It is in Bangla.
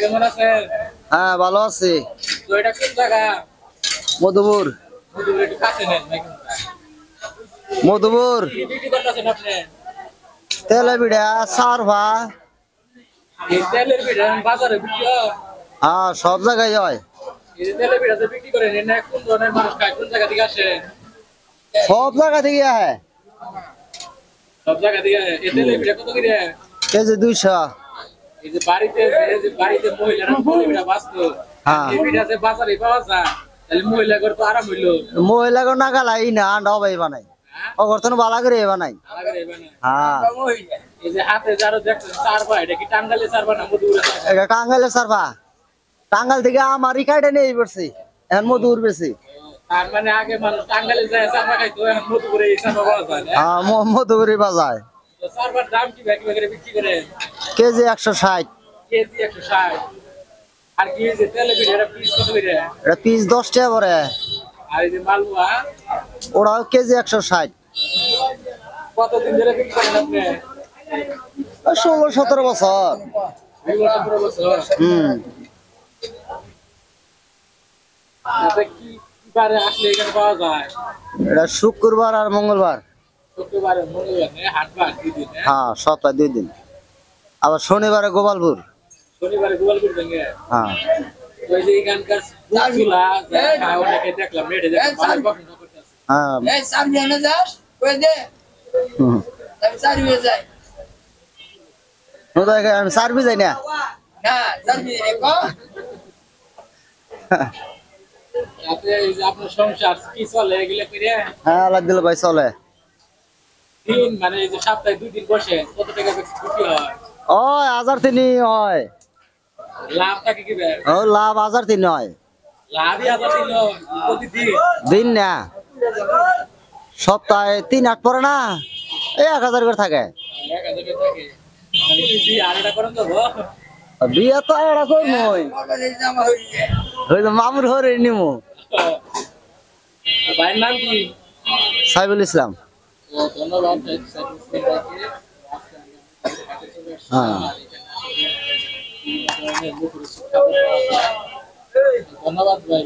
কেমন আছেন? হ্যাঁ ভালো আছি। তো এটা কোন জায়গা? মধুপুর। মধুপুর একটু কাছে নেন নাকি? মধুপুর কি বিক্রি করতেছেন আপনি? তেলে বিড়া সারভা। এই তেলের পিঠা বাজারে বিক্রি হয়? হ্যাঁ সব জায়গায় হয়। এই যে তেলের পিঠা যে বিক্রি করেন এটা কোন ধরনের মানুষ খায়? কোন জায়গা থেকে আসে? সব জায়গা থেকে আহে। সব জায়গা থেকে আসে। এই তেলের পিঠা কত করে? কেজি 200। এই যে বাড়িতে মহিলারা তেলের পিঠা বাঁচতো, হ্যাঁ এই পিঠা যে বাজারে পাওয়া যায় তাহলে মহিলাদের তো আরাম হইলো। মহিলাকে না গালাই না আন্ডাও ভাই বানাই অগরতন বালা করে বানাই। হ্যাঁ এই যে হাতে যারা দেখছেন চারবা, এটা কি টাঙ্গাইলের চারবা না মধুপুরের চারবা? এটা টাঙ্গাইলের সারভা। টাঙ্গাইল থেকে আমারই কাটে নেই পড়ছি এখন মধুপুর বেশি। তার মানে আগে মানুষ টাঙ্গাইলে যায় চারবা খাইতো, এখন মধুপুরে এই চারবা পাওয়া যায় না? হ্যাঁ মধুপুরি বাজায়। তো চারবার দাম কি ভাই করে বিক্রি করে? কেজি 160। কেজি 160। আর কি এই যে তেলে পিঠা এটা পিস কত করে? এটা পিস 10 টাকা পরে। আর এই যে মালপোয়া ওরাও কেজি 160। কতদিন ধরে বিক্রি করেন আপনি? 16-17 বছর। 17 বছর। এটা কি বারে আসলে এখানে পাওয়া যায়? এটা শুক্রবার আর মঙ্গলবার। শুক্রবারে মঙ্গলবার হাটবার 2 দিন। হ্যাঁ সপ্তাহে 2 দিন। আবার শনিবারে গোপালপুর। শনিবারে গোপালপুর ভেঙে। হ্যাঁ ওই যে এখানকার ফুলগুলা অনেকে দেখলাম নেটে দেখলাম ভালো পছন্দ করতেছে। হ্যাঁ এই সামনে না যাস কই দে আমি সার্ভিস যাই আমি সার্ভিস যাই না। না সার্ভিস কো আপনি এই যে আপনার সংসার কি চলে এগুলা করে? হ্যাঁ আল্লাহ দিলে ভাই চলে। দিন মানে এই যে সপ্তাহে 2 দিন বসে কত টাকা বিক্রি হয়? ওই 1003 হয়। লাভ থাকে কি ভাই? ও লাভ 1003 হয়। লাভই আবার দিল প্রতিদিন। দিন না সপ্তাহে 3-8 পরে না এই 1000 করে থাকে। 1000 টাকা থাকে। মানে কি আর এটা করেন দেবো? বিয়ে তো এটা করবই। মোবাইলে জামা হইছে ওই তো মামুর হরে নিমু। ভাইয়ের নাম কি? সাইবুল ইসলাম। ধন্যবাদ। হ্যাঁ ধন্যবাদ ভাই।